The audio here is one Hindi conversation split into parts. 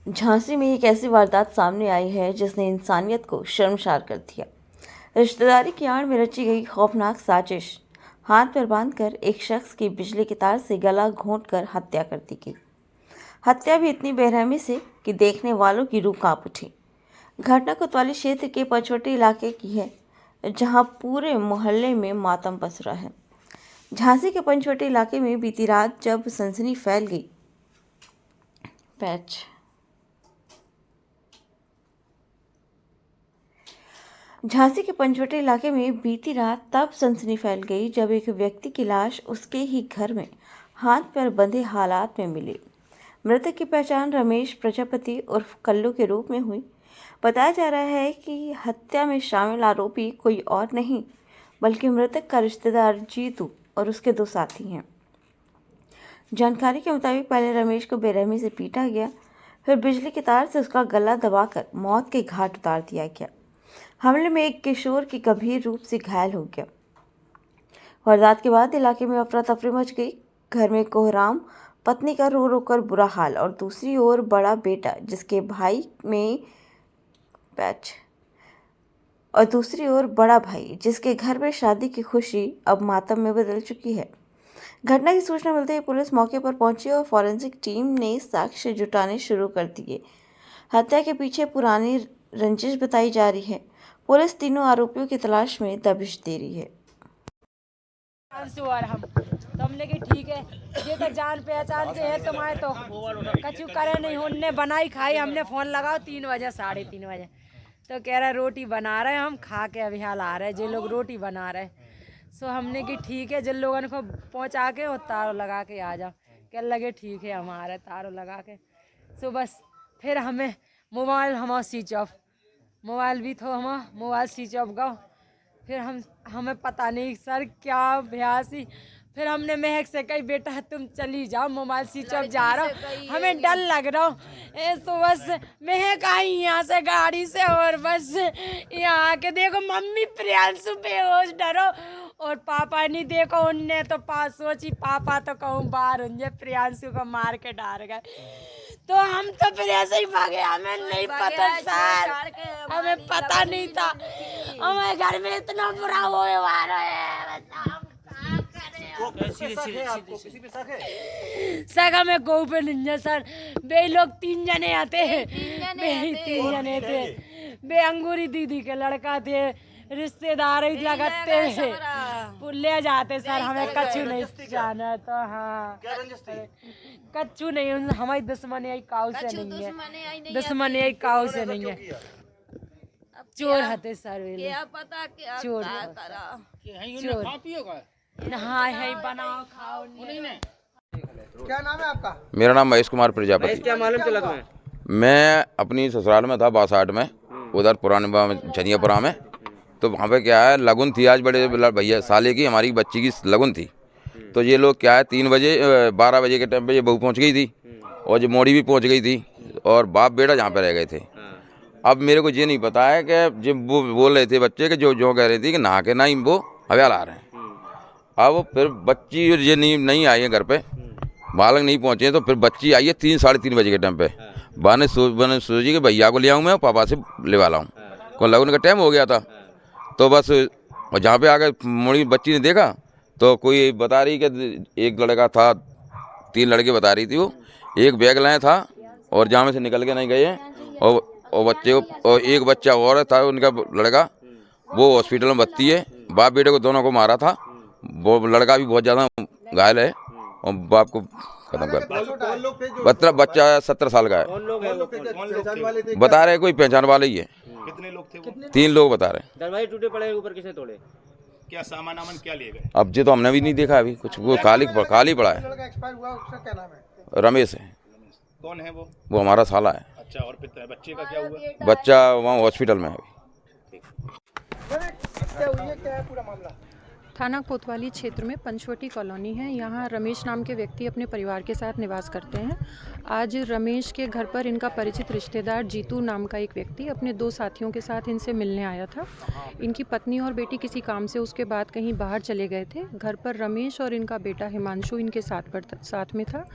झांसी में एक ऐसी वारदात सामने आई है जिसने इंसानियत को शर्मसार कर दिया। रिश्तेदारी की आड़ में रची गई खौफनाक साजिश। हाथ पर बांधकर एक शख्स की बिजली की तार से गला घोंटकर हत्या कर दी गई। हत्या भी इतनी बेरहमी से कि देखने वालों की रूह कांप उठी। घटना कोतवाली क्षेत्र के पंचवटी इलाके की है, जहां पूरे मोहल्ले में मातम पसरा है। झांसी के पंचवटी इलाके में बीती रात जब सनसनी फैल गई झांसी के पंचवटी इलाके में बीती रात तब सनसनी फैल गई जब एक व्यक्ति की लाश उसके ही घर में हाथ पैर बंधे हालात में मिली। मृतक की पहचान रमेश प्रजापति उर्फ कल्लू के रूप में हुई। बताया जा रहा है कि हत्या में शामिल आरोपी कोई और नहीं बल्कि मृतक का रिश्तेदार जीतू और उसके 2 साथी हैं। जानकारी के मुताबिक पहले रमेश को बेरहमी से पीटा गया, फिर बिजली की तार से उसका गला दबाकर मौत के घाट उतार दिया गया। हमले में एक किशोर की गंभीर रूप से घायल हो गया। वारदात के बाद इलाके में अफरा तफरी मच गई। घर में कोहराम, पत्नी का रो रो कर बुरा हाल और दूसरी ओर बड़ा बेटा जिसके भाई जिसके घर में शादी की खुशी अब मातम में बदल चुकी है। घटना की सूचना मिलते ही पुलिस मौके पर पहुंची और फॉरेंसिक टीम ने साक्ष्य जुटाने शुरू कर दिए। हत्या के पीछे पुरानी रंजिश बताई जा रही है। पुलिस तीनों आरोपियों की तलाश में दबिश दे रही है। और हमने की ठीक है, ये तो जान पहचान के है तुम्हारे, तो कछु करे नहीं, उनने बनाई खाई। हमने फोन लगाओ 3 बजे 3:30 बजे, तो कह रहे रोटी बना रहे, हम खा के अभी हाल आ रहे, जे लोग रोटी बना रहे। सो हमने की ठीक है, जिन लोगों को पहुंचा के और तारों लगा के आ जाओ। कह लगे ठीक है, हमारे तारों लगा के। सो बस फिर हमें मोबाइल हमारा स्विच ऑफ, मोबाइल भी थो हमारा मोबाइल स्विच ऑफ गो। फिर हमें पता नहीं सर क्या भ्यासी। फिर हमने महक से कही बेटा तुम चली जाओ, मोबाइल स्विच ऑफ जा रहा हो, हमें डर लग रहा हो। तो बस महक आई यहाँ से गाड़ी से और बस यहाँ आके देखो मम्मी प्रियांशु बेहोश डरो और पापा नहीं देखो। उनने तो पास सोची पापा तो कहूँ बाहर होंगे, प्रियांशु को मार के डाल गए। तो हम तो फिर ऐसे ही भागे, हमें नहीं पता सर, हमें पता नहीं था। हमारे घर में इतना बुरा हुआ है, सर हमें गौ पे नहीं सर। बे लोग 3 जने आते हैं, 3 जने थे। बे अंगूरी दीदी के लड़का थे, रिश्तेदार ही लगते हैं, ले जाते सर। हमें कच्चू नहीं जाना, तो हाँ कच्चू नहीं, हमारी दुश्मनी आई काऊ से नहीं है, दुश्मनी आई काऊ से नहीं है। चोर हते सर, क्या पता क्या चोर हाँ है, बनाओ खाओ। क्या नाम है आपका? मेरा नाम महेश कुमार प्रजापति। क्या मालूम चला तुम्हें? मैं अपनी ससुराल में था, 62 में, उधर पुराने झनियापुरा में। तो वहाँ पे क्या है, लगन थी आज, बड़े भैया साले की हमारी बच्ची की लगन थी। तो ये लोग क्या है 12 बजे के टाइम पे ये बहू पहुँच गई थी और जो मोड़ी भी पहुँच गई थी और बाप बेटा जहाँ पे रह गए थे। अब मेरे को ये नहीं पता है कि जब वो बोल रहे थे बच्चे के जो कह रही थी कि नहा के नहीं वो हव्याल आ रहे हैं। अब फिर बच्ची ये नहीं आई है घर पे, बालक नहीं पहुँचे, तो फिर बच्ची आई है 3-3:30 बजे के टाइम पे। मैंने सोची कि भैया को ले आऊँ मैं, पापा से ले वाला हूँ, को लगन का टाइम हो गया था। तो बस जहाँ पे आकर मोड़ी बच्ची ने देखा तो कोई बता रही कि एक लड़का था, 3 लड़के बता रही थी वो, एक बैग लाया था और जहाँ में से निकल के नहीं गए। और बच्चे को, और एक बच्चा और था उनका लड़का, वो हॉस्पिटल में भर्ती है। बाप बेटे को दोनों को मारा था, वो लड़का भी बहुत ज़्यादा घायल है और बाप को खत्म कर। बच्चा 17 साल का है। बता रहे कोई पहचान वाले ही है। कितने लोग थे? 3 लोग बता रहे। दरवाजे टूटे पड़े, ऊपर किसे तोड़े? क्या सामान क्या लिए गए? अब ये तो हमने भी नहीं देखा अभी कुछ, वो खाली पड़ा है। क्या नाम है? रमेश है। कौन है वो? हमारा साला है। अच्छा, और बच्चे का क्या हुआ? बच्चा वहाँ हॉस्पिटल में है अभी। क्या है पूरा मामला? थाना कोतवाली क्षेत्र में पंचवटी कॉलोनी है। यहाँ रमेश नाम के व्यक्ति अपने परिवार के साथ निवास करते हैं। आज रमेश के घर पर इनका परिचित रिश्तेदार जीतू नाम का एक व्यक्ति अपने 2 साथियों के साथ इनसे मिलने आया था। इनकी पत्नी और बेटी किसी काम से उसके बाद कहीं बाहर चले गए थे। घर पर रमेश और इनका बेटा हिमांशु इनके साथ में था।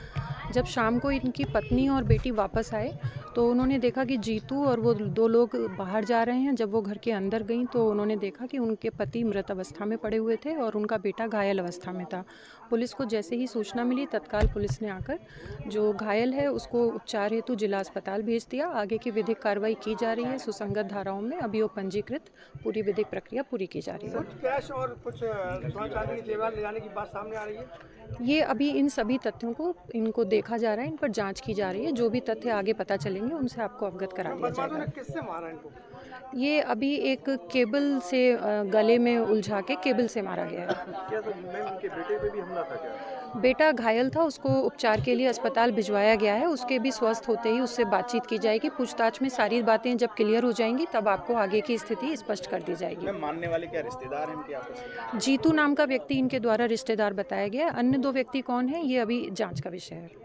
जब शाम को इनकी पत्नी और बेटी वापस आए तो उन्होंने देखा कि जीतू और वो 2 लोग बाहर जा रहे हैं। जब वो घर के अंदर गईं तो उन्होंने देखा कि उनके पति मृत अवस्था में पड़े हुए थे और उनका बेटा घायल अवस्था में था। पुलिस को जैसे ही सूचना मिली तत्काल पुलिस ने आकर जो घायल है उसको उपचार हेतु जिला अस्पताल भेज दिया। आगे की विधिक कार्रवाई की जा रही है। सुसंगत धाराओं में अभियोग पंजीकृत पूरी विधिक प्रक्रिया पूरी की जा रही है। कुछ कैश और कुछ सोना चांदी के जेवर ले जाने की बात सामने आ रही है। ये अभी इन सभी तथ्यों को इनको देखा जा रहा है, इन पर जांच की जा रही है। जो भी तथ्य आगे पता चलेंगे उनसे आपको अवगत करा दिया बदमाशों ने जाएगा। किससे मारा इनको? ये अभी एक केबल से गले में उलझा के केबल से मारा गया है। क्या तो मैम उनके बेटे पे भी हमला था क्या? बेटा घायल था, उसको उपचार के लिए अस्पताल भिजवाया गया है। उसके भी स्वस्थ होते ही उससे बातचीत की जाएगी। पूछताछ में सारी बातें जब क्लियर हो जाएंगी तब आपको आगे की स्थिति स्पष्ट कर दी जाएगी। मैम मानने वाले क्या रिश्तेदार हैं इनके आपस में? जीतू नाम का व्यक्ति इनके द्वारा रिश्तेदार बताया गया है। अन्य 2 व्यक्ति कौन है ये अभी जांच का विषय है।